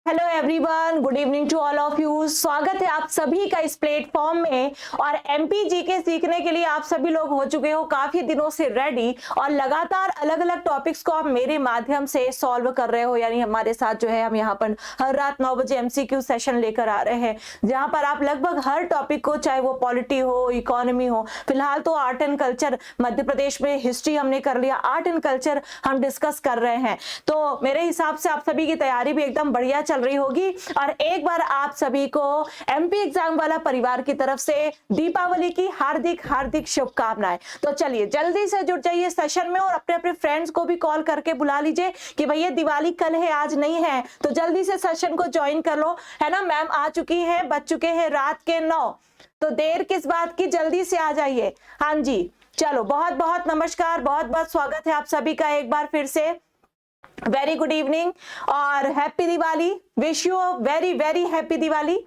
Hello everyone, good evening to all of you. स्वागत है आप सभी का इस प्लेटफॉर्म में। और एमपीजी के सीखने के लिए आप सभी लोग हो चुके हो काफी दिनों से रेडी और लगातार अलग अलग टॉपिक्स को आप मेरे माध्यम से सॉल्व कर रहे हो। यानी हमारे साथ जो है हम यहाँ पर हर रात 9 बजे एमसीक्यू सेशन लेकर आ रहे हैं, जहां पर आप लगभग हर टॉपिक को, चाहे वो पॉलिटी हो, इकोनॉमी हो, फिलहाल तो art and culture, Madhya Pradesh में हिस्ट्री हमने कर लिया, आर्ट एंड कल्चर हम डिस्कस कर रहे हैं। तो मेरे हिसाब से आप सभी की तैयारी भी एकदम बढ़िया चल रही होगी। और एक बार आप सभी को एमपी एग्जाम वाला परिवार की तरफ से दीपावली की हार्दिक हार्दिक शुभकामनाएं। तो चलिए जल्दी से जुड़ जाइए सेशन में और अपने अपने फ्रेंड्स को भी कॉल करके बुला लीजिए कि भैया दिवाली कल है आज नहीं है, तो जल्दी से सेशन को ज्वाइन कर लो, है ना। मैम आ चुकी है, बज चुके हैं रात के 9, तो देर किस बात की, जल्दी से आ जाइए। हाँ जी, चलो बहुत बहुत नमस्कार, बहुत बहुत स्वागत है आप सभी का एक बार फिर से। वेरी गुड इवनिंग और happy Diwali, wish you very very happy Diwali.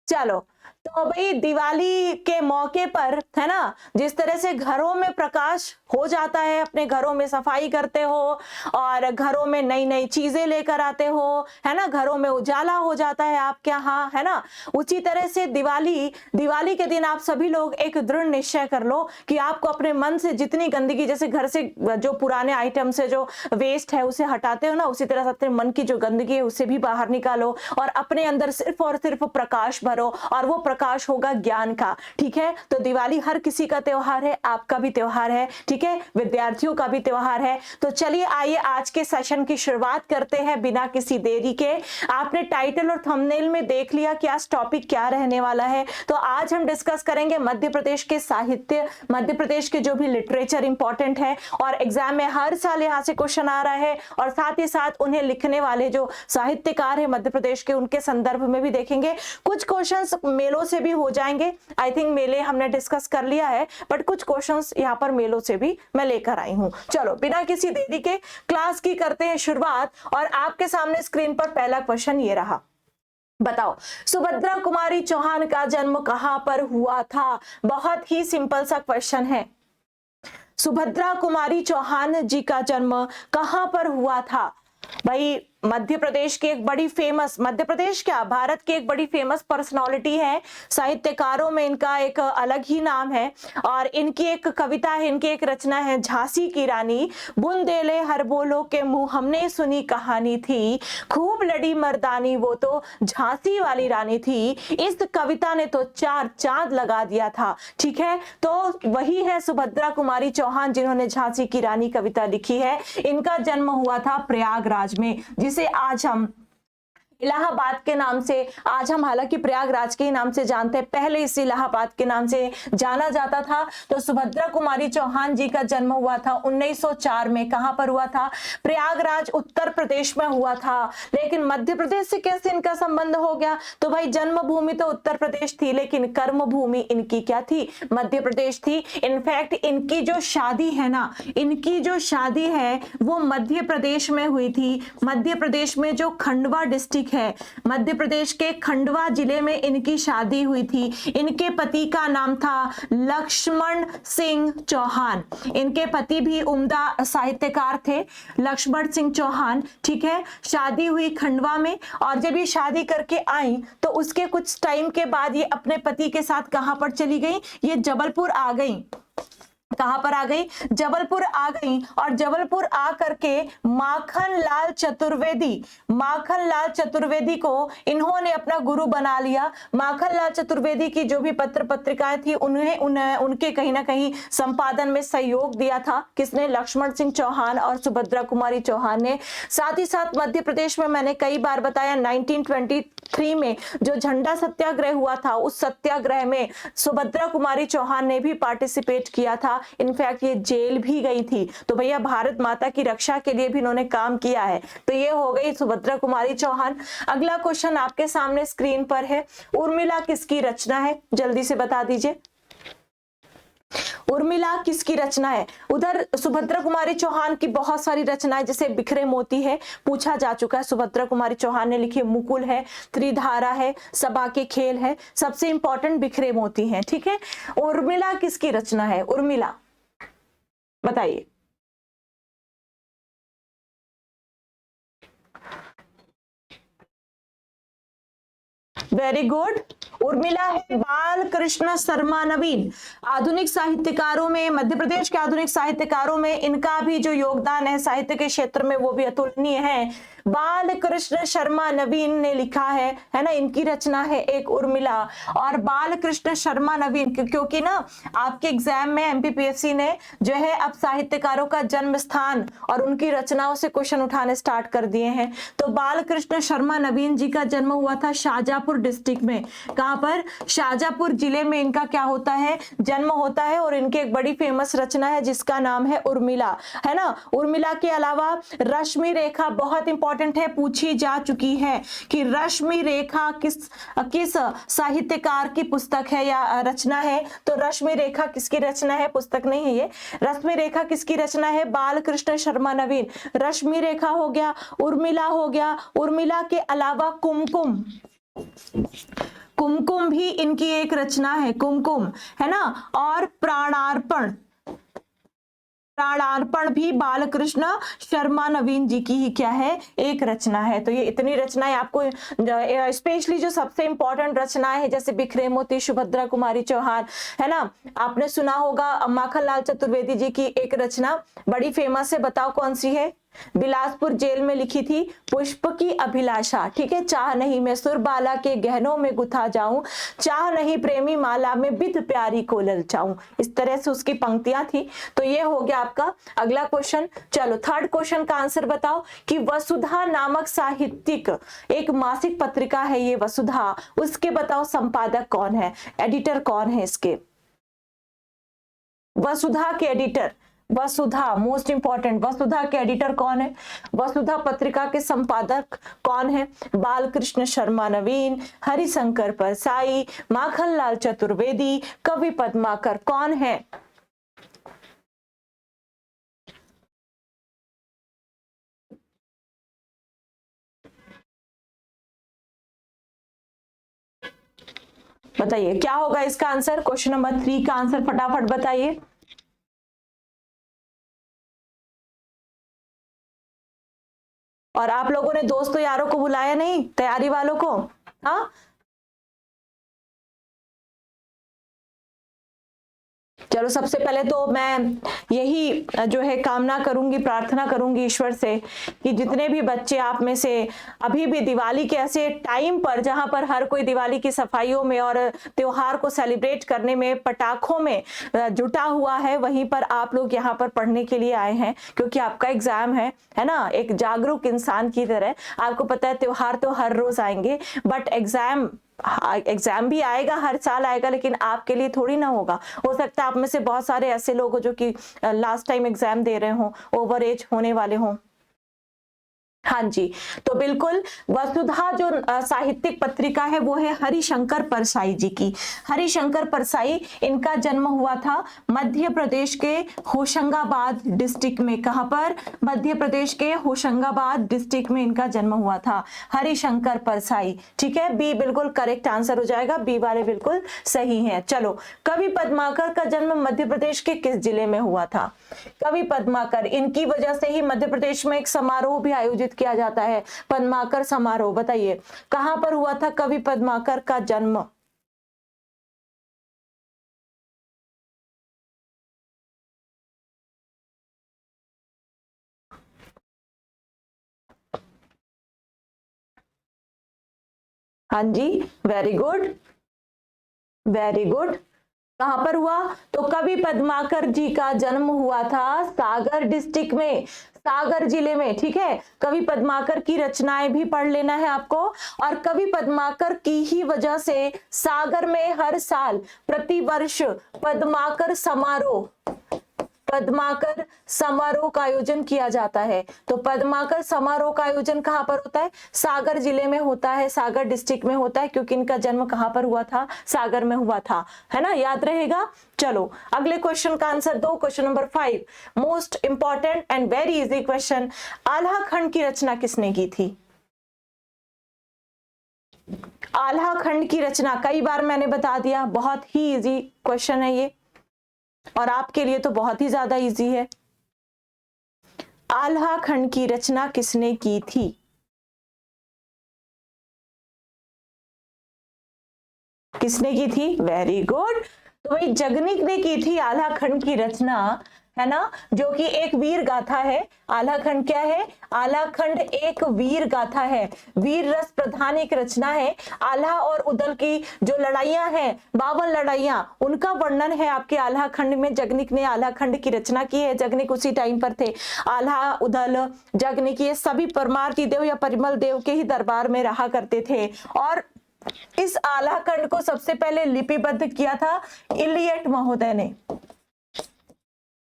चलो तो भाई दिवाली के मौके पर, है ना, जिस तरह से घरों में प्रकाश हो जाता है, अपने घरों में सफाई करते हो और घरों में नई नई चीजें लेकर आते हो, है ना, घरों में उजाला हो जाता है आपके यहाँ, है ना। उसी तरह से दिवाली के दिन आप सभी लोग एक दृढ़ निश्चय कर लो कि आपको अपने मन से जितनी गंदगी, जैसे घर से जो पुराने आइटम से जो वेस्ट है उसे हटाते हो ना, उसी तरह से अपने मन की जो गंदगी है उसे भी बाहर निकालो और अपने अंदर सिर्फ और सिर्फ प्रकाश भरो, और वो प्रकाश होगा ज्ञान का। ठीक है, तो दिवाली हर किसी का त्योहार है, आपका भी त्योहार है, ठीक है, विद्यार्थियों का भी त्योहार है। तो चलिए आइए आज के सेशन की शुरुआत करते हैं बिना किसी देरी के। आपने टाइटल और थंबनेल में देख लिया कि आज टॉपिक क्या रहने वाला है। तो आज हम डिस्कस करेंगे मध्य प्रदेश के साहित्य, मध्य प्रदेश के जो भी लिटरेचर इंपॉर्टेंट है और एग्जाम में हर साल यहाँ से क्वेश्चन आ रहा है, और साथ ही साथ उन्हें लिखने वाले जो साहित्यकार है मध्य प्रदेश के, उनके संदर्भ में भी देखेंगे। कुछ क्वेश्चंस मेलों से भी हो जाएंगे, आई थिंक मेले हमने डिस्कस कर लिया है, बट कुछ क्वेश्चंस यहाँ पर मेलों से भी मैं लेकर आई हूँ। चलो बिना किसी देरी के क्लास की करते हैं शुरुआत। और आपके सामने स्क्रीन पर पहला क्वेश्चन ये रहा, बताओ सुभद्रा कुमारी चौहान का जन्म कहां पर हुआ था। बहुत ही सिंपल सा क्वेश्चन है, सुभद्रा कुमारी चौहान जी का जन्म कहां पर हुआ था। भाई मध्य प्रदेश की एक बड़ी फेमस, मध्य प्रदेश क्या भारत की एक बड़ी फेमस पर्सनालिटी है, साहित्यकारों में इनका एक अलग ही नाम है। और इनकी एक कविता है, इनकी एक रचना है, झांसी की रानी, बुंदेले हर बोलो के मुंह हमने सुनी कहानी थी, खूब लड़ी मर्दानी वो तो झांसी वाली रानी थी। इस कविता ने तो 4 चांद लगा दिया था। ठीक है, तो वही है सुभद्रा कुमारी चौहान जिन्होंने झांसी की रानी कविता लिखी है। इनका जन्म हुआ था प्रयागराज में, जिसे आज हम इलाहाबाद के नाम से, आज हम हालांकि प्रयागराज के नाम से जानते हैं, पहले इस इलाहाबाद के नाम से जाना जाता था। तो सुभद्रा कुमारी चौहान जी का जन्म हुआ था 1904 में। कहां पर हुआ था? प्रयागराज उत्तर प्रदेश में हुआ था। लेकिन मध्य प्रदेश से कैसे इनका संबंध हो गया? तो भाई जन्मभूमि तो उत्तर प्रदेश थी, लेकिन कर्म भूमि इनकी क्या थी? मध्य प्रदेश थी। इनफैक्ट इनकी जो शादी है ना, इनकी जो शादी है वो मध्य प्रदेश में हुई थी। मध्य प्रदेश में जो खंडवा डिस्ट्रिक्ट है, मध्य प्रदेश के खंडवा जिले में इनकी शादी हुई थी। इनके पति का नाम था लक्ष्मण सिंह चौहान। इनके पति भी उम्दा साहित्यकार थे, लक्ष्मण सिंह चौहान। ठीक है, शादी हुई खंडवा में, और जब ये शादी करके आई तो उसके कुछ टाइम के बाद ये अपने पति के साथ कहां पर चली गई? ये जबलपुर आ गई। कहां पर आ गई? जबलपुर आ गई। और जबलपुर आ करके माखन लाल चतुर्वेदी को इन्होंने अपना गुरु बना लिया। माखन लाल चतुर्वेदी की जो भी पत्र पत्रिकाएं थी उनके कहीं ना कहीं संपादन में सहयोग दिया था। किसने? लक्ष्मण सिंह चौहान और सुभद्रा कुमारी चौहान ने। साथ ही साथ मध्य प्रदेश में मैंने कई बार बताया 1923 में जो झंडा सत्याग्रह हुआ था, उस सत्याग्रह में सुभद्रा कुमारी चौहान ने भी पार्टिसिपेट किया था। इनफैक्ट ये जेल भी गई थी। तो भैया भारत माता की रक्षा के लिए भी इन्होंने काम किया है। तो ये हो गई सुभद्रा कुमारी चौहान। अगला क्वेश्चन आपके सामने स्क्रीन पर है, उर्मिला किसकी रचना है? जल्दी से बता दीजिए, उर्मिला किसकी रचना है? उधर सुभद्रा कुमारी चौहान की बहुत सारी रचनाएं, जैसे बिखरे मोती है, पूछा जा चुका है, सुभद्रा कुमारी चौहान ने लिखी। मुकुल है, त्रिधारा है, सबा के खेल है, सबसे इंपॉर्टेंट बिखरे मोती है। ठीक है, उर्मिला किसकी रचना है? उर्मिला बताइए। Very good. उर्मिला है बाल कृष्ण शर्मा नवीन। आधुनिक साहित्यकारों में, मध्य प्रदेश के आधुनिक साहित्यकारों में इनका भी जो योगदान है साहित्य के क्षेत्र में वो भी अतुलनीय है। बाल कृष्ण शर्मा नवीन ने लिखा है ना, इनकी रचना है एक उर्मिला। और बाल कृष्ण शर्मा नवीन क्योंकि ना आपके एग्जाम में एमपीपीएससी ने जो है अब साहित्यकारों का जन्म स्थान और उनकी रचनाओं से क्वेश्चन उठाने स्टार्ट कर दिए हैं। तो बाल कृष्ण शर्मा नवीन जी का जन्म हुआ था शाहजहांपुर डिस्ट्रिक्ट में। कहां पर? शाहजहांपुर जिले में इनका क्या होता है? जन्म होता है। और इनकी एक बड़ी फेमस रचना है जिसका नाम है उर्मिला, है ना। उर्मिला के अलावा रश्मि रेखा बहुत इंपॉर्टेंट है, पूछी जा चुकी है कि रश्मि रेखा किस साहित्यकार की पुस्तक है या रचना है। तो रश्मि रेखा किसकी रचना है? पुस्तक नहीं है ये। रश्मि रेखा किसकी रचना है? बाल कृष्ण शर्मा नवीन। रश्मि रेखा हो गया, उर्मिला हो गया। उर्मिला के अलावा कुमकुम, कुमकुम भी इनकी एक रचना है, कुमकुम, है ना। और प्राणार्पण, प्राणार्पण भी बालकृष्ण शर्मा नवीन जी की ही क्या है? एक रचना है। तो ये इतनी रचनाएं आपको, स्पेशली जो सबसे इंपॉर्टेंट रचनाएं है जैसे बिखरे मोती सुभद्रा कुमारी चौहान, है ना। आपने सुना होगा माखनलाल चतुर्वेदी जी की एक रचना बड़ी फेमस है, बताओ कौन सी है? बिलासपुर जेल में लिखी थी, पुष्प की अभिलाषा, ठीक है। चाह नहीं मैं सुरबाला के गहनों में गुथा जाऊं, चाह नहीं प्रेमी माला में बिध प्यारी को ललचाऊं। इस तरह से उसकी पंक्तियां थी। तो ये हो गया आपका अगला क्वेश्चन। चलो थर्ड क्वेश्चन का आंसर बताओ कि वसुधा नामक साहित्यिक एक मासिक पत्रिका है ये वसुधा, उसके बताओ संपादक कौन है, एडिटर कौन है इसके? वसुधा के एडिटर, वसुधा मोस्ट इंपॉर्टेंट, वसुधा के एडिटर कौन है? वसुधा पत्रिका के संपादक कौन है? बालकृष्ण शर्मा नवीन, हरिशंकर परसाई, माखनलाल चतुर्वेदी, कवि पद्माकर, कौन है? बताइए क्या होगा इसका आंसर? क्वेश्चन नंबर 3 का आंसर फटाफट बताइए। और आप लोगों ने दोस्तों यारों को बुलाया नहीं, तैयारी वालों को? हाँ, चलो सबसे पहले तो मैं यही जो है कामना करूंगी, प्रार्थना करूंगी ईश्वर से कि जितने भी बच्चे आप में से अभी भी दिवाली के ऐसे टाइम पर जहां पर हर कोई दिवाली की सफाइयों में और त्योहार को सेलिब्रेट करने में, पटाखों में जुटा हुआ है, वहीं पर आप लोग यहाँ पर पढ़ने के लिए आए हैं क्योंकि आपका एग्जाम है ना। एक जागरूक इंसान की तरह आपको पता है त्योहार तो हर रोज आएंगे, बट एग्जाम भी आएगा, हर साल आएगा, लेकिन आपके लिए थोड़ी ना होगा। हो सकता है आप में से बहुत सारे ऐसे लोग हो जो कि लास्ट टाइम एग्जाम दे रहे हो, ओवर एज होने वाले हों। हाँ जी, तो बिल्कुल वसुधा जो साहित्यिक पत्रिका है वो है हरिशंकर परसाई जी की। हरिशंकर परसाई, इनका जन्म हुआ था मध्य प्रदेश के होशंगाबाद डिस्ट्रिक्ट में। कहां पर? मध्य प्रदेश के होशंगाबाद डिस्ट्रिक्ट में इनका जन्म हुआ था, हरिशंकर परसाई, ठीक है। बी बिल्कुल करेक्ट आंसर हो जाएगा, बी वाले बिल्कुल सही है। चलो, कवि पद्माकर का जन्म मध्य प्रदेश के किस जिले में हुआ था? कवि पद्माकर, इनकी वजह से ही मध्य प्रदेश में एक समारोह भी आयोजित किया जाता है, पद्माकर समारोह। बताइए कहां पर हुआ था कवि पद्माकर का जन्म? हाँ जी, वेरी गुड, वेरी गुड। कहां पर हुआ? तो कवि पद्माकर जी का जन्म हुआ था सागर डिस्ट्रिक्ट में, सागर जिले में, ठीक है। कवि पद्माकर की रचनाएं भी पढ़ लेना है आपको। और कवि पद्माकर की ही वजह से सागर में हर साल प्रतिवर्ष पद्माकर समारोह, पद्माकर समारोह का आयोजन किया जाता है। तो पद्माकर समारोह का आयोजन कहां पर होता है? सागर जिले में होता है, सागर डिस्ट्रिक्ट में होता है, क्योंकि इनका जन्म कहां पर हुआ था? सागर में हुआ था, है ना, याद रहेगा। चलो अगले क्वेश्चन का आंसर दो, question number 5, most important and very easy question. Alha खंड की रचना किसने की थी? आल्हा खंड की रचना कई बार मैंने बता दिया, बहुत ही इजी क्वेश्चन है ये और आपके लिए तो बहुत ही ज्यादा इजी है। आल्हा खंड की रचना किसने की थी? किसने की थी? Very good. तो भाई जगनिक ने की थी आल्हा खंड की रचना, है ना, जो कि एक वीर गाथा है। आल्हा खंड क्या है? आल्हा खंड एक वीर गाथा है, वीर रस प्रधान एक रचना है। आल्हा और उदल की जो लड़ाइयां हैं, 52 लड़ाइयां, उनका वर्णन है आपके आल्हा खंड में। जगनिक ने आल्हा खंड की रचना की है। जगनिक उसी टाइम पर थे। आल्हा, उदल, जगनिक ये सभी परमार्थी देव या परिमल देव के ही दरबार में रहा करते थे। और इस आल्हा खंड को सबसे पहले लिपिबद्ध किया था इलियट महोदय ने।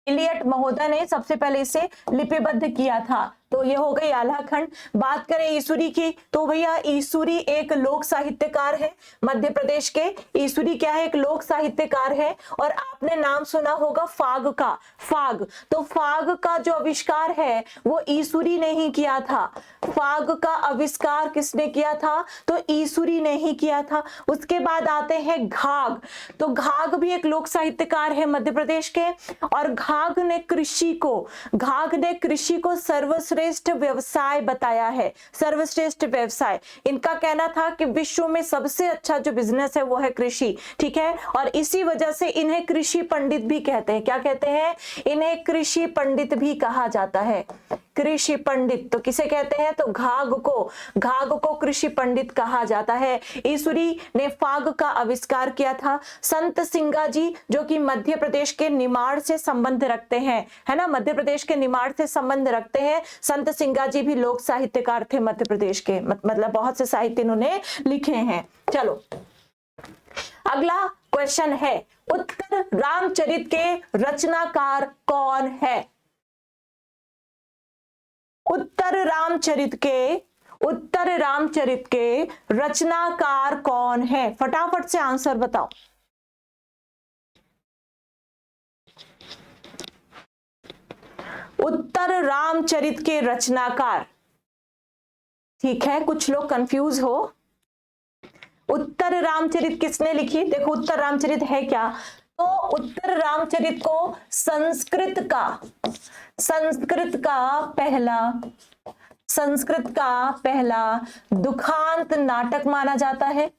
इलियट महोदय ने सबसे पहले इसे लिपिबद्ध किया था। तो ये हो गई आल्हा खंड। बात करें ईसुरी की, तो भैया ईसुरी एक लोक साहित्यकार है मध्य प्रदेश के। ईसुरी क्या है? एक लोक साहित्यकार है। और आपने नाम सुना होगा फाग का। फाग, तो फाग का जो आविष्कार है वो ईसुरी ने ही किया था। फाग का आविष्कार किसने किया था? तो ईसुरी ने ही किया था। उसके बाद आते हैं घाघ। तो घाघ भी एक लोक साहित्यकार है मध्य प्रदेश के। और घाघ ने कृषि को सर्वश्रेष्ठ व्यवसाय बताया है। सर्वश्रेष्ठ व्यवसाय, इनका कहना था कि विश्व में सबसे अच्छा जो बिजनेस है वो है कृषि, ठीक है। और इसी वजह से इन्हें कृषि पंडित भी कहते हैं। क्या कहते हैं? इन्हें कृषि पंडित भी कहा जाता है। कृषि पंडित तो किसे कहते हैं? तो घाघ को कृषि पंडित कहा जाता है। ईसुरी ने फाग का आविष्कार किया था। संत सिंगा जी जो कि मध्य प्रदेश के निमाड़ से संबंध रखते हैं, है ना, मध्य प्रदेश के निमाड़ से संबंध रखते हैं। संत सिंगा जी भी लोक साहित्यकार थे मध्य प्रदेश के, मतलब बहुत से साहित्य इन्होंने लिखे हैं। चलो अगला क्वेश्चन है, उत्तर रामचरित के रचनाकार कौन है? उत्तर रामचरित के रचनाकार कौन है? फटाफट से आंसर बताओ। उत्तर रामचरित के रचनाकार, ठीक है, कुछ लोग कंफ्यूज हो। उत्तर रामचरित किसने लिखी? देखो उत्तर रामचरित है क्या? तो उत्तर रामचरित को संस्कृत का पहला दुखांत नाटक माना जाता है।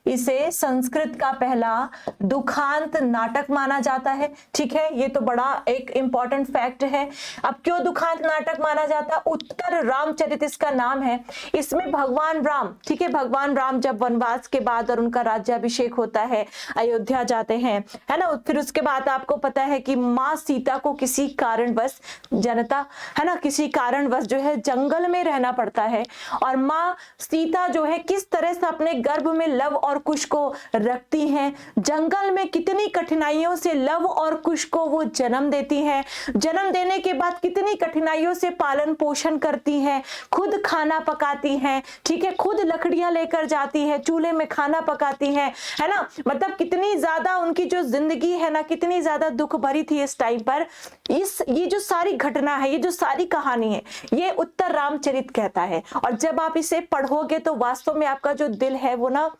इसे संस्कृत का पहला दुखांत नाटक माना जाता है, ठीक है। ये तो बड़ा एक इंपॉर्टेंट फैक्ट है। अब क्यों दुखांत नाटक माना जाता? उत्तर रामचरित इसका नाम है। इसमें भगवान राम, ठीक है, भगवान राम जब वनवास के बाद और उनका राज्याभिषेक होता है, अयोध्या जाते हैं, है ना, फिर उसके बाद आपको पता है कि माँ सीता को किसी कारणवश, जनता है ना, किसी कारणवश जो है जंगल में रहना पड़ता है। और माँ सीता जो है किस तरह से अपने गर्भ में लव और कुश को रखती हैं, जंगल में कितनी कठिनाइयों से लव और कुश को वो जन्म देती हैं, जन्म देने के बाद कितनी कठिनाइयों से पालन पोषण करती हैं, खुद खाना पकाती हैं, ठीक है, खुद लकड़ियां लेकर जाती हैं, चूल्हे में खाना पकाती हैं, है ना, मतलब कितनी ज्यादा उनकी जो जिंदगी है ना, कितनी ज्यादा दुख भरी थी इस टाइम पर। ये जो सारी घटना है, ये जो सारी कहानी है, ये उत्तर रामचरित कहता है। और जब आप इसे पढ़ोगे तो वास्तव में आपका जो दिल है वो ना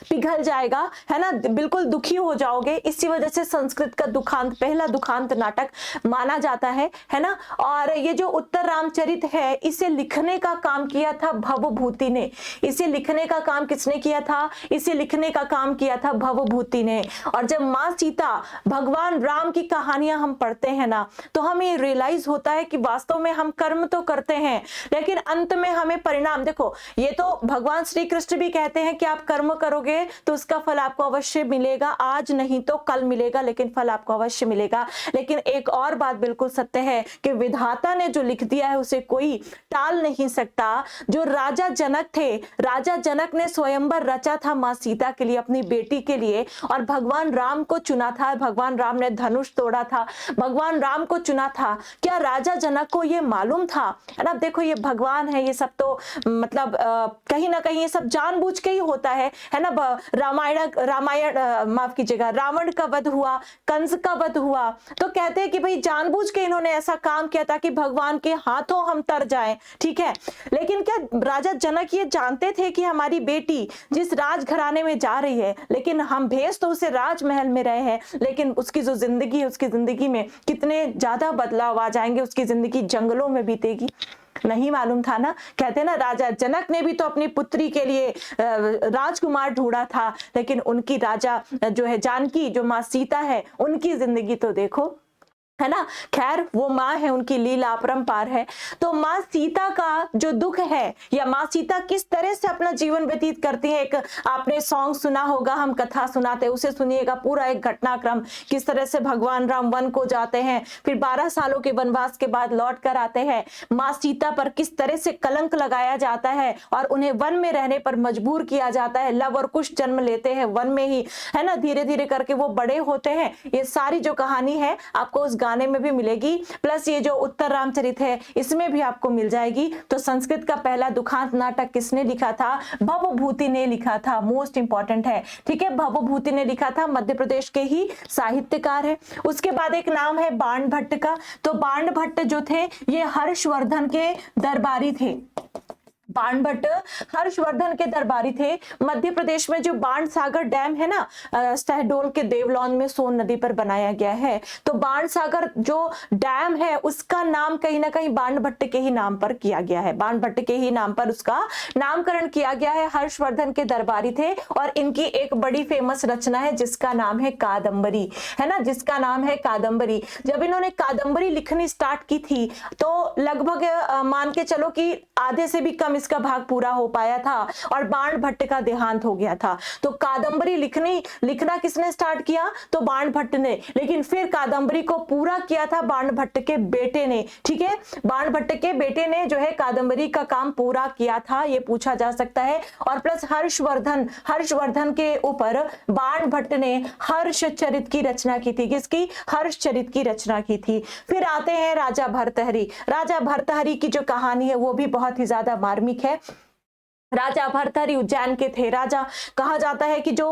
पिघल जाएगा, है ना, बिल्कुल दुखी हो जाओगे। इसी वजह से संस्कृत का दुखांत, पहला दुखांत नाटक माना जाता है ना। और ये जो उत्तर रामचरित है, इसे लिखने का काम किया था भवभूति ने। इसे लिखने का काम किसने किया था? इसे लिखने का काम किया था भवभूति ने। और जब माँ सीता, भगवान राम की कहानियां हम पढ़ते हैं ना, तो हमें रियलाइज होता है कि वास्तव में हम कर्म तो करते हैं, लेकिन अंत में हमें परिणाम, देखो ये तो भगवान श्री कृष्ण भी कहते हैं कि आप कर्म करोगे तो उसका फल आपको अवश्य मिलेगा, आज नहीं तो कल मिलेगा, लेकिन फल आपको अवश्य मिलेगा। लेकिन एक और बात बिल्कुल सत्य है कि विधाता ने जो लिख दिया है उसे कोई टाल नहीं सकता। जो राजा जनक थे, राजा जनक ने स्वयंवर रचा था मां सीता के लिए, अपनी बेटी के लिए, और भगवान राम को चुना था। भगवान राम ने धनुष तोड़ा था, भगवान राम को चुना था। क्या राजा जनक को ये मालूम था? है ना, देखो ये भगवान है, ये सब तो मतलब कहीं ना कहीं ये सब जानबूझ के ही होता है ना। रामायण माफ कीजिएगा, रावण का वध हुआ, कंस का वध हुआ, तो कहते हैं कि भाई जानबूझ के इन्होंने ऐसा काम किया ताकि भगवान के हाथों हम तर जाएं, ठीक है। लेकिन क्या राजा जनक ये जानते थे कि हमारी बेटी जिस राजघराने में जा रही है, लेकिन हम भेज तो उसे राजमहल में रहे हैं, लेकिन उसकी जो जिंदगी है, उसकी जिंदगी में कितने ज्यादा बदलाव आ जाएंगे, उसकी जिंदगी जंगलों में बीतेगी। नहीं मालूम था ना। कहते हैं ना, राजा जनक ने भी तो अपनी पुत्री के लिए राजकुमार ढूंढा था, लेकिन उनकी राजा जो है जानकी, जो माँ सीता है, उनकी जिंदगी तो देखो, है ना। खैर, वो माँ है, उनकी लीला अपरंपार है। तो माँ सीता का जो दुख है, या माँ सीता किस तरह से अपना जीवन व्यतीत करती है, एक आपने सॉन्ग सुना होगा, हम कथा सुनाते, उसे सुनिएगा, पूरा एक घटनाक्रम, किस तरह से भगवान राम वन को जाते हैं, फिर 12 सालों के वनवास के बाद लौट कर आते हैं, माँ सीता पर किस तरह से कलंक लगाया जाता है और उन्हें वन में रहने पर मजबूर किया जाता है। लव और कुश जन्म लेते हैं वन में ही, है ना, धीरे धीरे करके वो बड़े होते हैं। ये सारी जो कहानी है आपको उस गाने में भी मिलेगी, प्लस ये जो उत्तर रामचरित है इसमें भी आपको मिल जाएगी। तो संस्कृत का पहला दुखांत नाटक किसने लिखा था? भवभूति ने लिखा था। मोस्ट इंपॉर्टेंट है, ठीक है, भवभूति ने लिखा था, मध्य प्रदेश के ही साहित्यकार है। उसके बाद एक नाम है बाण भट्ट का। तो बाण भट्ट जो थे ये हर्षवर्धन के दरबारी थे। बाण भट्ट हर्षवर्धन के दरबारी थे। मध्य प्रदेश में जो बाण सागर डैम है ना, शहडोल के देवलौन में सोन नदी पर बनाया गया है, तो बाण सागर जो डैम है उसका नाम कहीं ना कहीं बाण भट्ट के ही नाम पर किया गया है। बाण भट्ट के ही नाम पर उसका नामकरण किया गया है। हर्षवर्धन के दरबारी थे और इनकी एक बड़ी फेमस रचना है जिसका नाम है कादंबरी, है ना, जिसका नाम है कादंबरी। जब इन्होंने कादंबरी लिखनी स्टार्ट की थी तो लगभग मान के चलो कि आधे से भी कम इसका भाग पूरा हो पाया था और बाण भट्ट का देहांत हो गया था। तो कादंबरी लिखना किसने स्टार्ट किया? तो बाण भट्ट ने। लेकिन फिर कादंबरी को पूरा किया था बाण भट्ट के बेटे ने, ठीक है, बाण भट्ट के बेटे ने जो है कादंबरी का काम पूरा किया था, ये पूछा जा सकता है। और प्लस हर्षवर्धन के ऊपर बाण भट्ट ने हर्षचरित की रचना की थी। किसकी? हर्षचरित की रचना की थी। फिर आते हैं राजा भर्तहरि। राजा भर्तहरि की जो कहानी है वो भी बहुत ही ज्यादा मार्मिक है। राजा भर्तहरि उज्जैन के थे। राजा कहा जाता है कि जो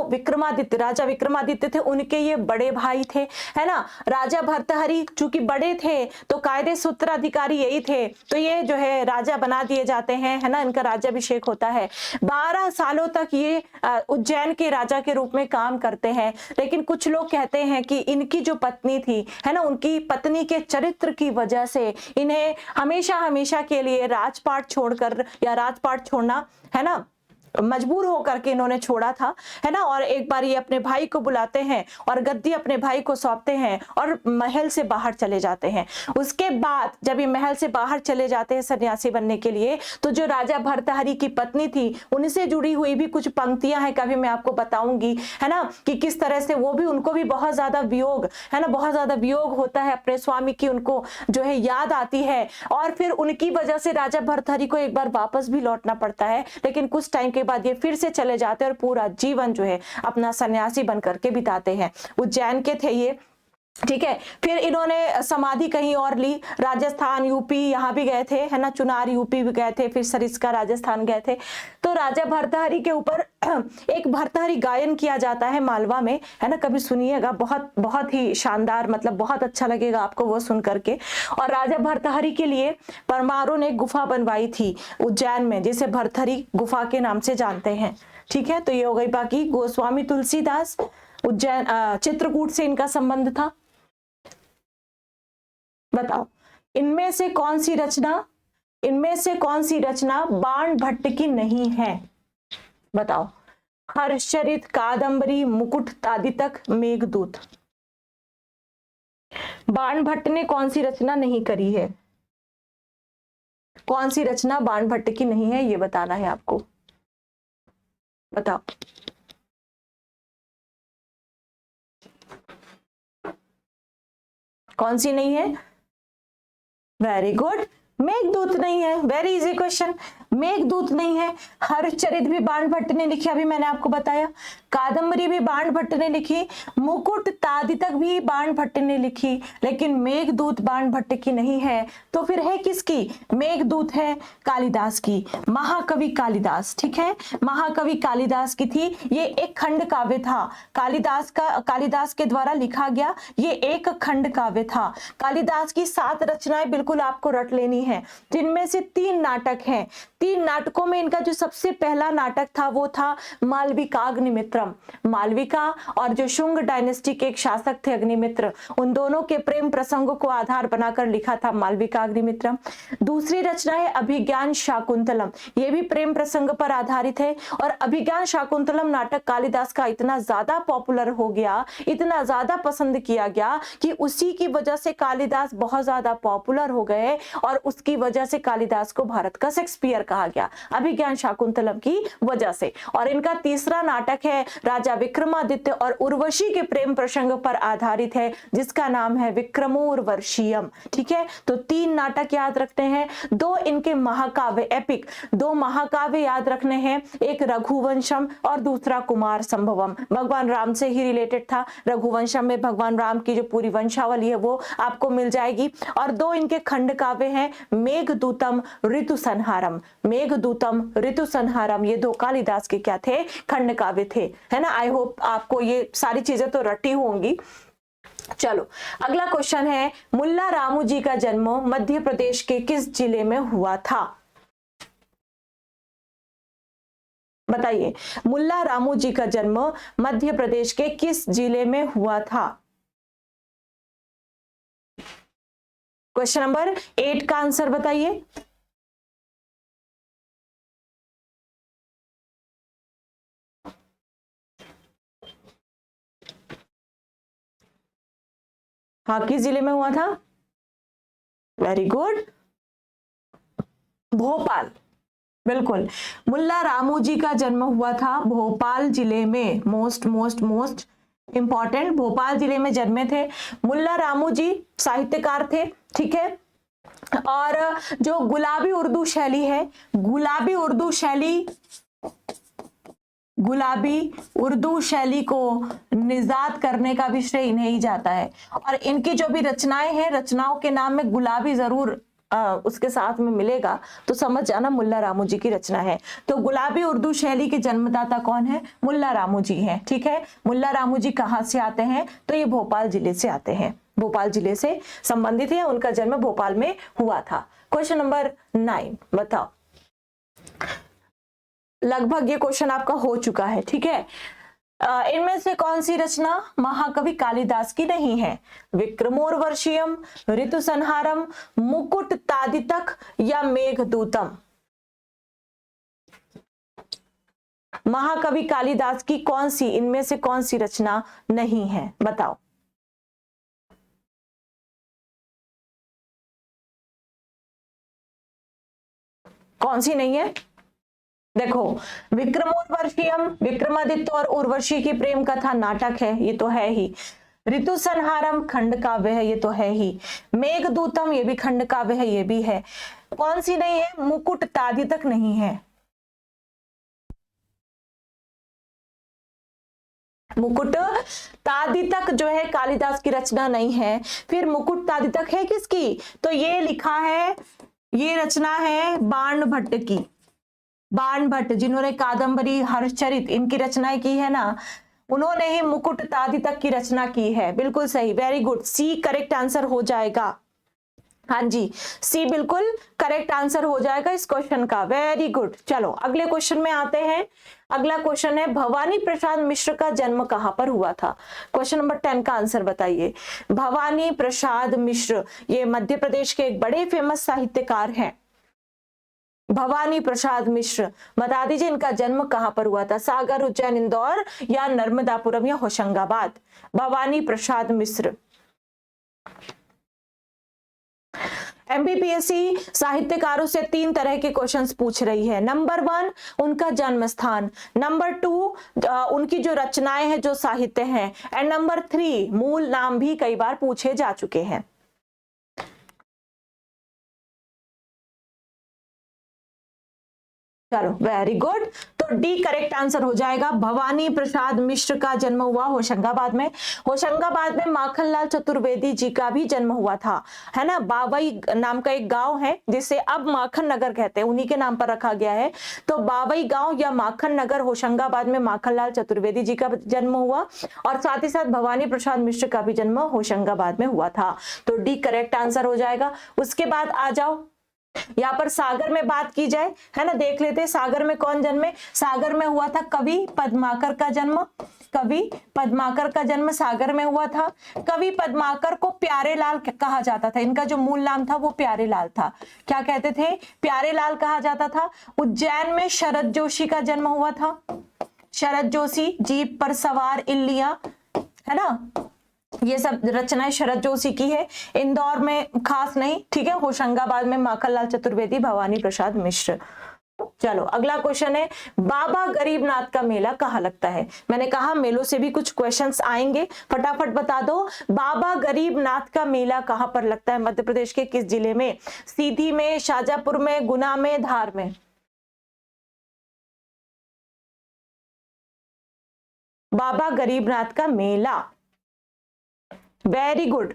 राजा विक्रमादित्य थे उनके ये बड़े भाई थे, है ना। राजा भर्तहरि चूंकि बड़े थे तो कायदे सूत्राधिकारी यही थे, तो ये जो है राजा बना दिए जाते हैं, है ना, इनका राज्याभिषेक होता है। 12 सालों तक ये उज्जैन के राजा के रूप में काम करते हैं। लेकिन कुछ लोग कहते हैं कि इनकी जो पत्नी थी, है ना, उनकी पत्नी के चरित्र की वजह से इन्हें हमेशा के लिए राजपाट छोड़कर, या राजपाट छोड़ना, है ना, मजबूर होकर के इन्होंने छोड़ा था, है ना। और एक बार ये अपने भाई को बुलाते हैं और गद्दी अपने भाई को सौंपते हैं और महल से बाहर चले जाते हैं। उसके बाद जब ये महल से बाहर चले जाते हैं सन्यासी बनने के लिए, तो जो राजा भर्तहरि की पत्नी थी उनसे जुड़ी हुई भी कुछ पंक्तियां हैं, कभी मैं आपको बताऊंगी, है ना, कि किस तरह से वो भी, उनको भी बहुत ज्यादा वियोग, है ना, बहुत ज्यादा वियोग होता है अपने स्वामी की, उनको जो है याद आती है। और फिर उनकी वजह से राजा भर्तहरि को एक बार वापस भी लौटना पड़ता है, लेकिन कुछ टाइम के बाद ये फिर से चले जाते हैं और पूरा जीवन जो है अपना सन्यासी बन करके बिताते हैं। उज्जैन के थे ये, ठीक है। फिर इन्होंने समाधि कहीं और ली, राजस्थान, यूपी, यहाँ भी गए थे, है ना, चुनार यूपी भी गए थे, फिर सरिस्का राजस्थान गए थे। तो राजा भर्तहरि के ऊपर एक भर्तहरि गायन किया जाता है मालवा में, है ना, कभी सुनिएगा, बहुत बहुत ही शानदार, मतलब बहुत अच्छा लगेगा आपको वो सुन करके। और राजा भर्तहरि के लिए परमारों ने गुफा बनवाई थी उज्जैन में, जिसे भर्तहरि गुफा के नाम से जानते हैं, ठीक है। तो ये हो गई। बाकी गोस्वामी तुलसीदास, उज्जैन, चित्रकूट से इनका संबंध था। बताओ इनमें से कौन सी रचना बाण भट्ट की नहीं है? बताओ। हर्षचरित, कादंबरी, मुकुट तादितक, मेघदूत। बाण भट्ट ने कौन सी रचना नहीं करी है? कौन सी रचना बाण भट्ट की नहीं है, ये बताना है आपको। बताओ। कौन सी नहीं है? वेरी गुड, मेघदूत नहीं है। वेरी इजी क्वेश्चन, मेघदूत नहीं है। हर्षचरित भी बाण भट्ट ने लिखी, अभी मैंने आपको बताया। कादंबरी भी बाण भट्ट ने लिखी, मुकुट तादितक भी बाण भट्ट ने लिखी, लेकिन मेघदूत बाण भट्ट की नहीं है। तो फिर है किसकी? मेघदूत है कालिदास की, महाकवि कालिदास, ठीक है, महाकवि कालिदास की थी। ये एक खंड काव्य था, कालिदास के द्वारा लिखा गया ये एक खंड काव्य था। कालिदास की 7 रचनाएं बिल्कुल आपको रट लेनी है, जिनमें से 3 नाटक हैं। तीन नाटकों में इनका जो सबसे पहला नाटक था वो था मालविकाग्निमित्रम। मालविका और जो शुंग डायनेस्टी के एक शासक थे अग्निमित्र, उन दोनों के प्रेम प्रसंगों को आधार बनाकर लिखा था मालविकाग्निमित्रम। दूसरी रचना है अभिज्ञान शाकुंतलम, ये भी प्रेम प्रसंग पर आधारित है। और अभिज्ञान शाकुंतलम नाटक कालिदास का इतना ज्यादा पॉपुलर हो गया, इतना ज्यादा पसंद किया गया कि उसी की वजह से कालिदास बहुत ज्यादा पॉपुलर हो गए और उसकी वजह से कालिदास को भारत का शेक्सपियर कहा गया, अभिज्ञान शाकुंतलम की वजह से। और इनका तीसरा नाटक है राजा विक्रमादित्य और उर्वशी के प्रेम प्रसंग पर आधारित है, जिसका नाम है विक्रमोर्वशीयम। ठीक है, तो तीन नाटक याद रखते हैं। दो इनके महाकाव्य एपिक, दो महाकाव्य याद रखने हैं, एक रघुवंशम और दूसरा कुमार संभवम। भगवान राम से ही रिलेटेड था। रघुवंशम में भगवान राम की जो पूरी वंशावली है वो आपको मिल जाएगी। और दो इनके खंड काव्य हैं मेघदूतम ऋतु संहारम। मेघदूतम ऋतु संहारम ये दो कालिदास के क्या थे, खंड काव्य थे, है ना। आई होप आपको ये सारी चीजें तो रटी होंगी। चलो अगला क्वेश्चन है, मुल्ला रामू जी का जन्म मध्य प्रदेश के किस जिले में हुआ था? बताइए, मुल्ला रामू जी का जन्म मध्य प्रदेश के किस जिले में हुआ था? क्वेश्चन नंबर 8 का आंसर बताइए। हाँ, किस जिले में हुआ था? Very good, Bhopal. बिल्कुल, मुल्ला रामू जी का जन्म हुआ था भोपाल जिले में। Most most most important, Bhopal जिले में जन्मे थे। मुल्ला रामू जी साहित्यकार थे, ठीक है। और जो गुलाबी उर्दू शैली है, गुलाबी उर्दू शैली को निजात करने का भी श्रेय इन्हें ही जाता है। और इनकी जो भी रचनाएं हैं, रचनाओं के नाम में गुलाबी जरूर उसके साथ में मिलेगा, तो समझ जाना मुल्ला रामू जी की रचना है। तो गुलाबी उर्दू शैली के जन्मदाता कौन है? मुल्ला रामू जी हैं, ठीक है। मुल्ला रामू जी कहाँ से आते हैं? तो ये भोपाल जिले से आते हैं, भोपाल जिले से संबंधित है, उनका जन्म भोपाल में हुआ था। क्वेश्चन नंबर 9 बताओ। लगभग ये क्वेश्चन आपका हो चुका है, ठीक है। इनमें से कौन सी रचना महाकवि कालिदास की नहीं है? विक्रमोर्वशीयम, ऋतु संहारम, मुकुट तादितक या मेघदूतम? महाकवि कालिदास की कौन सी, इनमें से कौन सी रचना नहीं है? बताओ। कौन सी नहीं है? देखो, विक्रमोर्वशीयम विक्रमादित्य और उर्वशी की प्रेम कथा नाटक है, ये तो है ही। ऋतु संहारम खंड काव्य है, ये तो है ही। मेघदूतम ये भी खंड काव्य है, ये भी है। कौन सी नहीं है? मुकुट तादितक नहीं है। मुकुट तादितक जो है कालिदास की रचना नहीं है। फिर मुकुट तादितक है किसकी? तो ये लिखा है, ये रचना है बाण भट्ट की। बाण भट्ट जिन्होंने कादंबरी, हर्षचरित इनकी रचनाएं की है ना, उन्होंने ही मुकुट तादितक की रचना की है। बिल्कुल सही, very good, C correct answer हो जाएगा। हाँ जी, सी बिल्कुल करेक्ट आंसर हो जाएगा इस क्वेश्चन का, वेरी गुड। चलो अगले क्वेश्चन में आते हैं। अगला क्वेश्चन है, भवानी प्रसाद मिश्र का जन्म कहां पर हुआ था? क्वेश्चन नंबर 10 का आंसर बताइए। भवानी प्रसाद मिश्र ये मध्य प्रदेश के एक बड़े फेमस साहित्यकार हैं। भवानी प्रसाद मिश्र, बता दीजिए इनका जन्म कहां पर हुआ था? सागर, उज्जैन, इंदौर या नर्मदापुरम या होशंगाबाद? भवानी प्रसाद मिश्र। एमपीपीएससी साहित्यकारों से 3 तरह के क्वेश्चंस पूछ रही है। नंबर 1 उनका जन्म स्थान, नंबर 2 उनकी जो रचनाएं हैं, जो साहित्य हैं, एंड नंबर 3 मूल नाम भी कई बार पूछे जा चुके हैं। चलो वेरी गुड, तो डी करेक्ट आंसर हो जाएगा। भवानी प्रसाद मिश्र का जन्म हुआ होशंगाबाद में। होशंगाबाद में माखनलाल चतुर्वेदी जी का भी जन्म हुआ था, है ना। बावई नाम का एक गांव है जिसे अब माखन नगर कहते हैं, उन्हीं के नाम पर रखा गया है। तो बावई गांव या माखन नगर होशंगाबाद में माखनलाल चतुर्वेदी जी का जन्म हुआ, और साथ ही साथ भवानी प्रसाद मिश्र का भी जन्म होशंगाबाद में हुआ था। तो डी करेक्ट आंसर हो जाएगा। उसके बाद आ जाओ यहाँ पर सागर में बात की जाए, है ना, देख लेते हैं सागर में कौन जन्मे। सागर में हुआ था कवि पद्माकर का जन्म। कवि पद्माकर का जन्म सागर में हुआ था। कवि पद्माकर को प्यारे लाल कहा जाता था। इनका जो मूल नाम था वो प्यारे लाल था। क्या कहते थे? प्यारे लाल कहा जाता था। उज्जैन में शरद जोशी का जन्म हुआ था। शरद जोशी, जीप पर सवार इल्लियां, है ना, ये सब रचनाएं शरद जोशी की है। इंदौर में खास नहीं, ठीक है। होशंगाबाद में माखनलाल चतुर्वेदी, भवानी प्रसाद मिश्र। चलो अगला क्वेश्चन है, बाबा गरीबनाथ का मेला कहाँ लगता है? मैंने कहा मेलों से भी कुछ क्वेश्चंस आएंगे, फटाफट बता दो। बाबा गरीबनाथ का मेला कहाँ पर लगता है? मध्य प्रदेश के किस जिले में? सीधी में, शाजापुर में, गुना में, धार में? बाबा गरीबनाथ का मेला, वेरी गुड,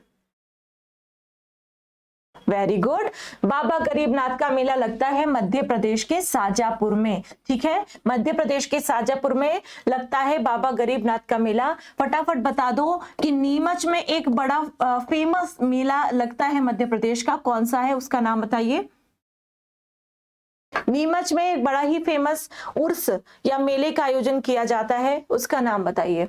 वेरी गुड। बाबा गरीबनाथ का मेला लगता है मध्य प्रदेश के शाजापुर में, ठीक है। मध्य प्रदेश के शाजापुर में लगता है बाबा गरीबनाथ का मेला। फटाफट बता दो कि नीमच में एक बड़ा फेमस मेला लगता है मध्य प्रदेश का, कौन सा है, उसका नाम बताइए। नीमच में एक बड़ा ही फेमस उर्स या मेले का आयोजन किया जाता है, उसका नाम बताइए।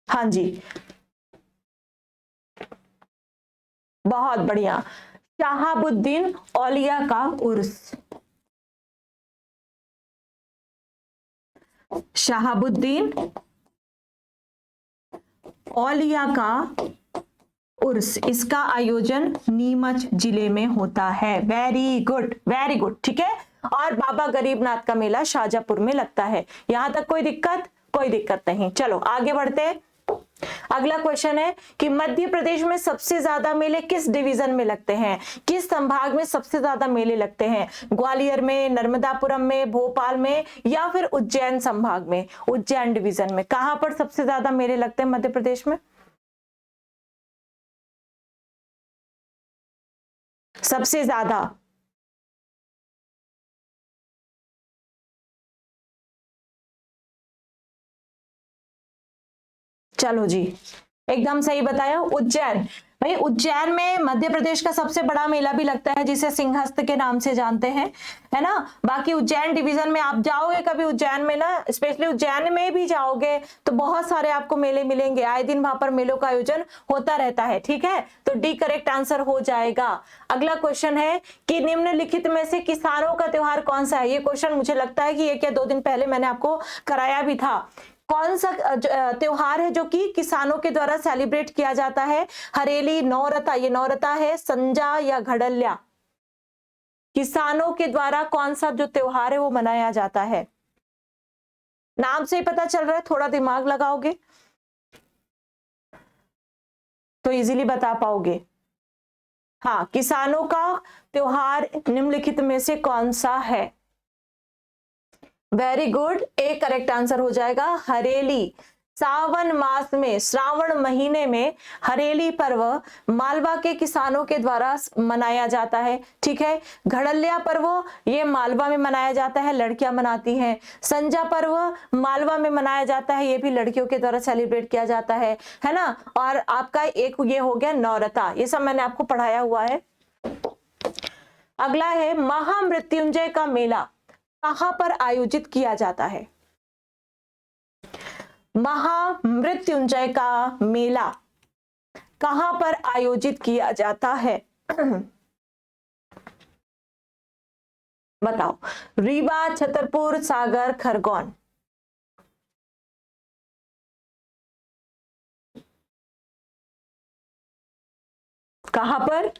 हाँ जी, बहुत बढ़िया, शहाबुद्दीन औलिया का उर्स। शहाबुद्दीन औलिया का उर्स, इसका आयोजन नीमच जिले में होता है। वेरी गुड, वेरी गुड, ठीक है। और बाबा गरीबनाथ का मेला शाजापुर में लगता है। यहां तक कोई दिक्कत? कोई दिक्कत नहीं। चलो आगे बढ़ते हैं। अगला क्वेश्चन है कि मध्य प्रदेश में सबसे ज्यादा मेले किस डिवीजन में लगते हैं? किस संभाग में सबसे ज्यादा मेले लगते हैं? ग्वालियर में, नर्मदापुरम में, भोपाल में, या फिर उज्जैन संभाग में, उज्जैन डिवीजन में? कहां पर सबसे ज्यादा मेले लगते हैं मध्य प्रदेश में? सबसे ज्यादा? चलो जी, एकदम सही बताया, उज्जैन। भाई उज्जैन में मध्य प्रदेश का सबसे बड़ा मेला भी लगता है, जिसे सिंहस्थ के नाम से जानते हैं, है ना। बाकी उज्जैन डिवीजन में आप जाओगे कभी उज्जैन में ना, स्पेशली उज्जैन में भी जाओगे तो बहुत सारे आपको मेले मिलेंगे। आए दिन वहां पर मेलों का आयोजन होता रहता है, ठीक है। तो डी करेक्ट आंसर हो जाएगा। अगला क्वेश्चन है कि निम्नलिखित में से किसानों का त्योहार कौन सा है? ये क्वेश्चन मुझे लगता है कि 1 या 2 दिन पहले मैंने आपको कराया भी था। कौन सा त्योहार है जो कि किसानों के द्वारा सेलिब्रेट किया जाता है? हरेली, नौरता, ये नौरता है, संजा या घड़ल्या? किसानों के द्वारा कौन सा जो त्योहार है वो मनाया जाता है? नाम से ही पता चल रहा है, थोड़ा दिमाग लगाओगे तो इजीली बता पाओगे। हाँ, किसानों का त्योहार निम्नलिखित में से कौन सा है? वेरी गुड, एक करेक्ट आंसर हो जाएगा हरेली। सावन मास में, श्रावण महीने में हरेली पर्व मालवा के किसानों के द्वारा मनाया जाता है, ठीक है। घड़ल्या पर्व ये मालवा में मनाया जाता है, लड़कियां मनाती हैं। संजा पर्व मालवा में मनाया जाता है, ये भी लड़कियों के द्वारा सेलिब्रेट किया जाता है ना। और आपका एक ये हो गया नौरता, ये सब मैंने आपको पढ़ाया हुआ है। अगला है महामृत्युंजय का मेला कहां पर आयोजित किया जाता है? महामृत्युंजय का मेला कहां पर आयोजित किया जाता है? बताओ। रीवा, छतरपुर, सागर, खरगोन? कहां पर?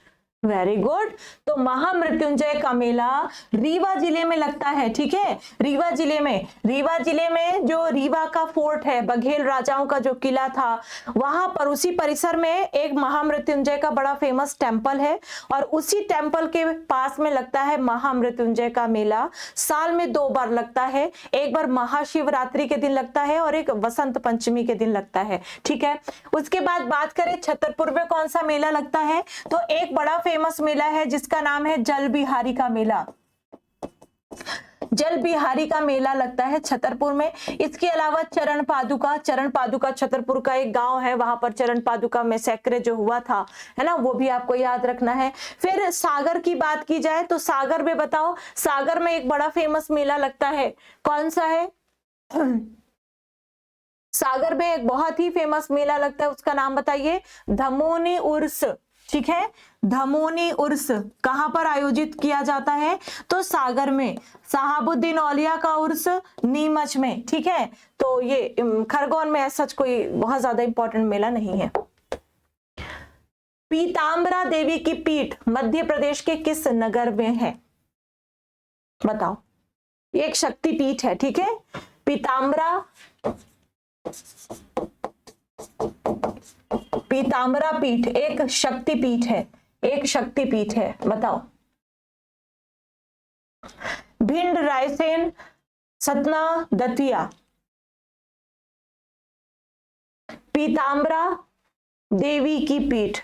Very good. तो महामृत्युंजय का मेला रीवा जिले में लगता है, ठीक है। रीवा जिले में जो रीवा का फोर्ट है, बघेल राजाओं का जो किला था, वहां पर उसी परिसर में एक महामृत्युंजय का बड़ा फेमस टेम्पल है, और उसी टेम्पल के पास में लगता है महामृत्युंजय का मेला। साल में 2 बार लगता है, एक बार महाशिवरात्रि के दिन लगता है और एक वसंत पंचमी के दिन लगता है, ठीक है। उसके बाद बात करें छतरपुर में कौन सा मेला लगता है, तो एक बड़ा फेमस मेला है जिसका नाम है जल बिहारी का मेला। जल बिहारी का मेला लगता है छतरपुर में। इसके अलावा चरण पादुका छतरपुर का एक गांव है, वहां पर चरण पादुका में सैक्रे जो हुआ था, है ना, वो भी आपको याद रखना है। फिर सागर की बात की जाए तो सागर में बताओ, सागर में एक बड़ा फेमस मेला लगता है, कौन सा है? सागर में एक बहुत ही फेमस मेला लगता है, उसका नाम बताइए। धमोनी उर्स, ठीक है, धमोनी उर्स कहां पर आयोजित किया जाता है? तो सागर में। साहबुद्दीन औलिया का उर्स नीमच में, ठीक है। तो ये खरगोन में सच कोई बहुत ज्यादा इंपॉर्टेंट मेला नहीं है। पीताम्बरा देवी की पीठ मध्य प्रदेश के किस नगर में है? बताओ, ये एक शक्ति पीठ है, ठीक है। पीताम्बरा पीठ एक शक्ति पीठ है, एक शक्ति पीठ है, बताओ। भिंड, रायसेन, सतना, दतिया। पीताम्बरा देवी की पीठ।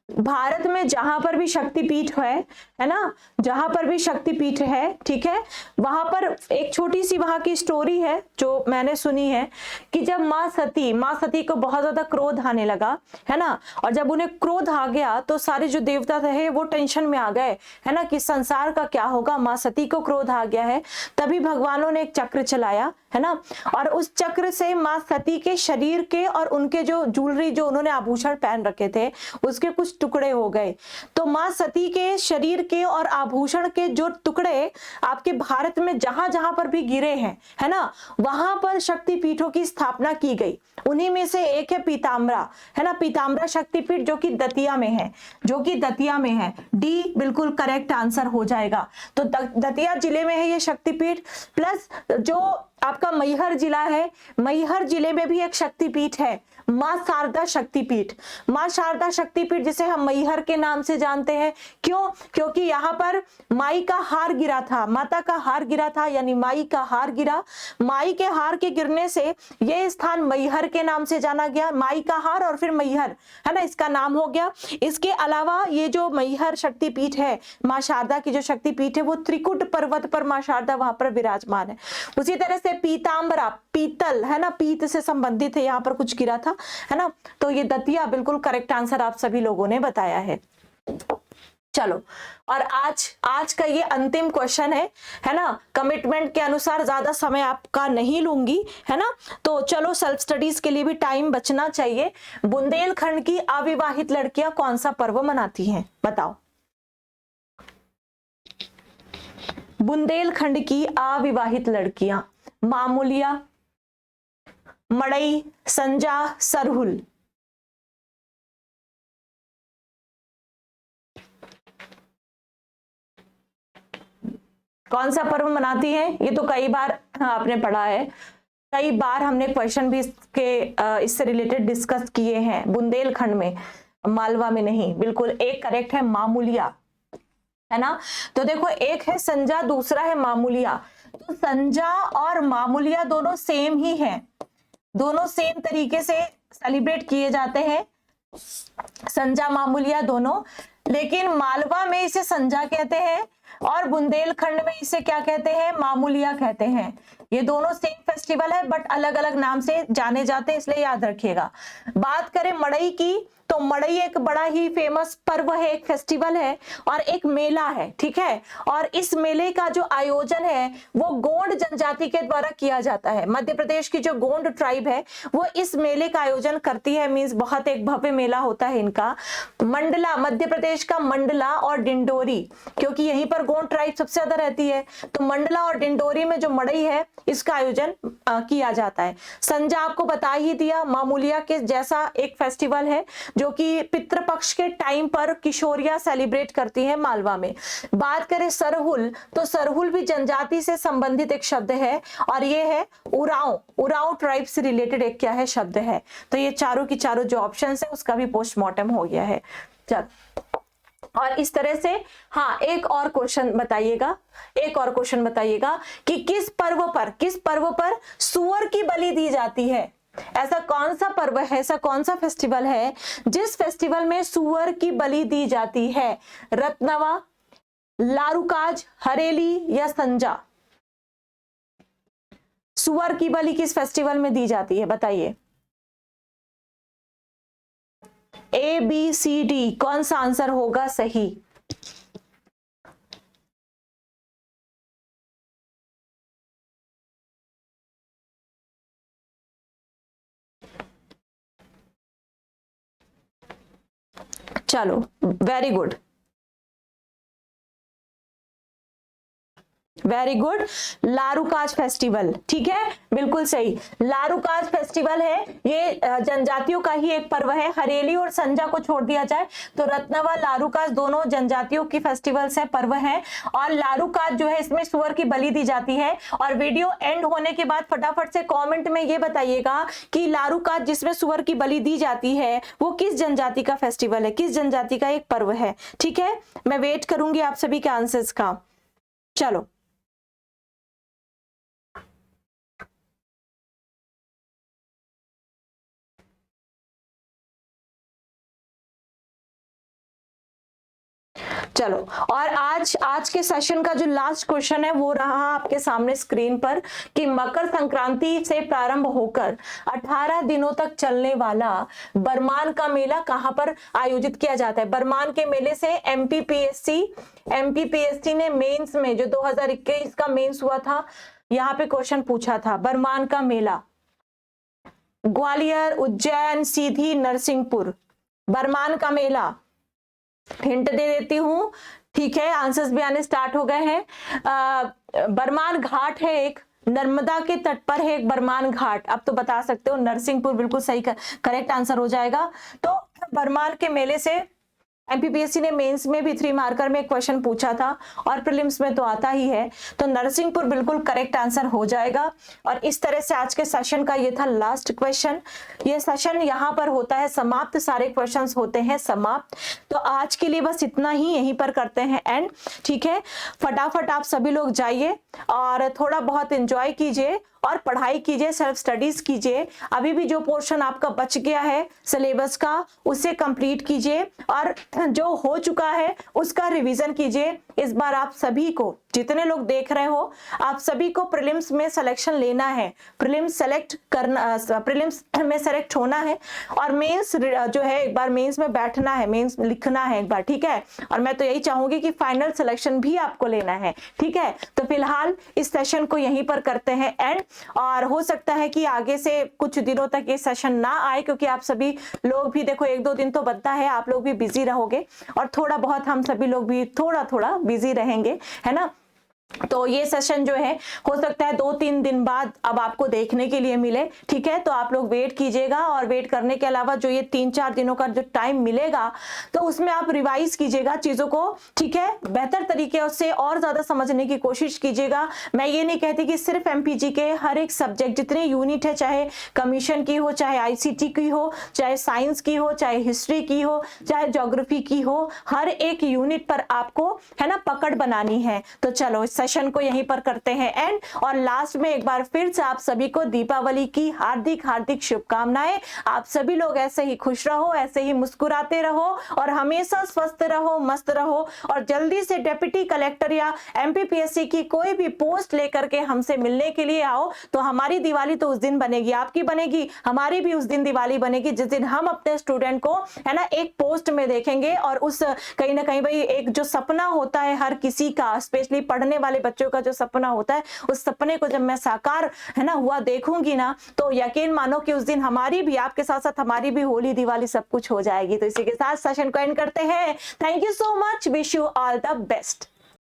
भारत में जहां पर भी शक्तिपीठ है ना, जहां पर भी शक्तिपीठ है, ठीक है, वहां पर एक छोटी सी वहां की स्टोरी है जो मैंने सुनी है कि जब माँ सती को बहुत ज्यादा क्रोध आने लगा, है ना, और जब उन्हें क्रोध आ गया तो सारे जो देवता थे वो टेंशन में आ गए, है ना, कि संसार का क्या होगा, माँ सती को क्रोध आ गया है। तभी भगवानों ने एक चक्र चलाया, है ना, और उस चक्र से माँ सती के शरीर के और उनके जो ज्वेलरी, जो उन्होंने आभूषण पहन रखे थे, उसके कुछ टुकड़े हो गए। तो माँ सती के शरीर के और आभूषण के जो टुकड़े आपके भारत में जहां जहां पर भी गिरे हैं, है ना, वहां पर शक्ति पीठों की स्थापना की गई। उन्हीं में से एक है पीताम्बरा, है ना, पीताम्बरा शक्तिपीठ जो कि दतिया में है, जो कि दतिया में है। डी बिल्कुल करेक्ट आंसर हो जाएगा। तो दतिया जिले में है ये शक्तिपीठ। प्लस जो आपका मैहर जिला है, मैहर जिले में भी एक शक्तिपीठ है, मां शारदा शक्तिपीठ। मां शारदा शक्तिपीठ जिसे हम मैहर के नाम से जानते हैं, क्यों? क्योंकि यहाँ पर माई का हार गिरा था, माता का हार गिरा था, यानी माई का हार गिरा। माई के हार के गिरने से ये स्थान मैहर के नाम से जाना गया। माई का हार और फिर मैहर, है ना, इसका नाम हो गया। इसके अलावा ये जो मैहर शक्तिपीठ है, मां शारदा की जो शक्तिपीठ है, वो त्रिकुट पर्वत पर मां शारदा वहां पर विराजमान है। उसी तरह से पीताम्बरा, पीतल, है ना, पीत से संबंधित है, यहाँ पर कुछ गिरा था, है ना। तो ये दतिया बिल्कुल करेक्ट आंसर आप सभी लोगों ने बताया है। चलो, और आज का ये अंतिम क्वेश्चन है ना, कमिटमेंट के अनुसार ज्यादा समय आपका नहीं लूंगी, है ना, तो चलो सेल्फ स्टडीज के लिए भी टाइम बचना चाहिए। बुंदेलखंड की अविवाहित लड़कियां कौन सा पर्व मनाती हैं? बताओ। बुंदेलखंड की अविवाहित लड़कियां, मामूलिया, मड़ई, संजा, सरहुल। कौन सा पर्व मनाती हैं? ये तो कई बार आपने पढ़ा है, कई बार हमने क्वेश्चन भी इससे रिलेटेड डिस्कस किए हैं। बुंदेलखंड में, मालवा में नहीं। बिल्कुल एक करेक्ट है मामूलिया, है ना। तो देखो, एक है संजा, दूसरा है मामूलिया। तो संजा और मामूलिया दोनों सेम ही हैं, दोनों सेम तरीके से सेलिब्रेट किए जाते हैं, संजा मामूलिया दोनों। लेकिन मालवा में इसे संजा कहते हैं और बुंदेलखंड में इसे क्या कहते हैं? मामूलिया कहते हैं। ये दोनों सेम फेस्टिवल है बट अलग अलग नाम से जाने जाते हैं, इसलिए याद रखिएगा। बात करें मड़ई की, तो मड़ई एक बड़ा ही फेमस पर्व है, एक फेस्टिवल है और एक मेला है, ठीक है। और इस मेले का जो आयोजन है वो गोंड जनजाति के द्वारा किया जाता है। मध्य प्रदेश की जो गोंड ट्राइब है वो इस मेले का आयोजन करती है, मींस बहुत एक भव्य मेला होता है इनका। मंडला, मध्य प्रदेश का मंडला और डिंडोरी, क्योंकि यहीं पर गोंड ट्राइब सबसे ज्यादा रहती है, तो मंडला और डिंडोरी में जो मड़ई है इसका आयोजन किया जाता है। संजा आपको बता ही दिया, मामूलिया के जैसा एक फेस्टिवल है जो कि पितृपक्ष के टाइम पर किशोरियां सेलिब्रेट करती हैं मालवा में। बात करें सरहुल, तो सरहुल भी जनजाति से संबंधित एक शब्द है और ये है उरांव ट्राइब से रिलेटेड एक क्या है शब्द है। तो ये चारों की चारों जो ऑप्शंस है उसका भी पोस्टमार्टम हो गया है। चल, और इस तरह से हाँ, एक और क्वेश्चन बताइएगा, एक और क्वेश्चन बताइएगा कि किस पर्व पर सुअर की बलि दी जाती है? ऐसा कौन सा पर्व है, ऐसा कौन सा फेस्टिवल है जिस फेस्टिवल में सुअर की बलि दी जाती है? रत्नवा, लारूकाज, हरेली या संजा? सुअर की बलि किस फेस्टिवल में दी जाती है, बताइए। ए बी सी डी, कौन सा आंसर होगा सही? चलो वेरी गुड, वेरी गुड, लारूकाज फेस्टिवल, ठीक है, बिल्कुल सही। लारूकाज फेस्टिवल है, ये जनजातियों का ही एक पर्व है। हरेली और संजा को छोड़ दिया जाए तो रत्नवा, लारूकाज दोनों जनजातियों की फेस्टिवल्स है, पर्व है। और लारूकाज जो है इसमें सुअर की बलि दी जाती है। और वीडियो एंड होने के बाद फटाफट से कॉमेंट में ये बताइएगा कि लारूकाज जिसमें सुअर की बलि दी जाती है वो किस जनजाति का फेस्टिवल है, किस जनजाति का एक पर्व है, ठीक है। मैं वेट करूंगी आप सभी के आंसर्स का। चलो चलो, और आज के सेशन का जो लास्ट क्वेश्चन है वो रहा आपके सामने स्क्रीन पर कि मकर संक्रांति से प्रारंभ होकर 18 दिनों तक चलने वाला बरमान का मेला कहां पर आयोजित किया जाता है? बरमान के मेले से एमपीपीएससी ने मेंस में जो 2021 का मेंस हुआ था, यहाँ पे क्वेश्चन पूछा था, बरमान का मेला ग्वालियर, उज्जैन, सीधी, नरसिंहपुर। बरमान का मेला, हिंट दे देती हूं, ठीक है, आंसर्स भी आने स्टार्ट हो गए हैं। बरमान घाट है एक, नर्मदा के तट पर है एक बरमान घाट, अब तो बता सकते हो। नरसिंहपुर बिल्कुल सही करेक्ट आंसर हो जाएगा। तो बरमान के मेले से एमपीपीएससी ने मेंस में भी 3 मार्कर में क्वेश्चन पूछा था और प्रीलिम्स में तो आता ही है, तो नरसिंहपुर बिल्कुल करेक्ट आंसर हो जाएगा। और इस तरह से आज के सेशन का ये था लास्ट क्वेश्चन। ये सेशन यहाँ पर होता है समाप्त, सारे क्वेश्चंस होते हैं समाप्त। तो आज के लिए बस इतना ही, यहीं पर करते हैं एंड, ठीक है। फटाफट आप सभी लोग जाइए और थोड़ा बहुत एंजॉय कीजिए और पढ़ाई कीजिए, सेल्फ स्टडीज कीजिए। अभी भी जो पोर्शन आपका बच गया है सिलेबस का उसे कंप्लीट कीजिए और जो हो चुका है उसका रिवीजन कीजिए। इस बार आप सभी को, जितने लोग देख रहे हो, आप सभी को प्रीलिम्स में सिलेक्शन लेना है, प्रीलिम्स सेलेक्ट करना, प्रीलिम्स में सेलेक्ट होना है और मेंस जो है एक बार मेंस में बैठना है, मेंस लिखना है एक बार, ठीक है। और मैं तो यही चाहूंगी कि फाइनल सिलेक्शन भी आपको लेना है, ठीक है। तो फिलहाल इस सेशन को यहीं पर करते हैं एंड, और हो सकता है कि आगे से कुछ दिनों तक ये सेशन ना आए क्योंकि आप सभी लोग भी देखो 1-2 दिन तो बनता है, आप लोग भी बिजी रहोगे और थोड़ा बहुत हम सभी लोग भी थोड़ा थोड़ा बिजी रहेंगे, है ना। तो ये सेशन जो है हो सकता है 2-3 दिन बाद अब आपको देखने के लिए मिले, ठीक है। तो आप लोग वेट कीजिएगा और वेट करने के अलावा जो ये 3-4 दिनों का जो टाइम मिलेगा तो उसमें आप रिवाइज कीजिएगा चीजों को, ठीक है, बेहतर तरीके से और ज्यादा समझने की कोशिश कीजिएगा। मैं ये नहीं कहती कि सिर्फ एमपीजी के हर एक सब्जेक्ट जितने यूनिट है, चाहे कमीशन की हो, चाहे आईसीटी की हो, चाहे साइंस की हो, चाहे हिस्ट्री की हो, चाहे ज्योग्राफी की हो, हर एक यूनिट पर आपको, है ना, पकड़ बनानी है। तो चलो सेशन को यहीं पर करते हैं एंड, और लास्ट में एक बार फिर से आप सभी को दीपावली की हार्दिक हार्दिक शुभकामनाएं। आप सभी लोग ऐसे ही खुश रहो, ऐसे ही मुस्कुराते रहो और हमेशा स्वस्थ रहो, मस्त रहो और जल्दी से डिप्टी कलेक्टर या एमपीपीएससी की कोई भी पोस्ट लेकर के हमसे मिलने के लिए आओ। तो हमारी दिवाली तो उस दिन बनेगी, आपकी बनेगी, हमारी भी उस दिन दिवाली बनेगी जिस दिन हम अपने स्टूडेंट को, है ना, एक पोस्ट में देखेंगे और उस कहीं ना कहीं भाई एक जो सपना होता है हर किसी का, स्पेशली पढ़ने वाले बच्चों का जो सपना होता है, उस सपने को जब मैं साकार, है ना, हुआ देखूंगी ना, तो यकीन मानो कि उस दिन हमारी भी, आपके साथ साथ हमारी भी होली दिवाली सब कुछ हो जाएगी। तो इसी के साथ सेशन को एंड करते हैं। Thank you so much, wish you all the best.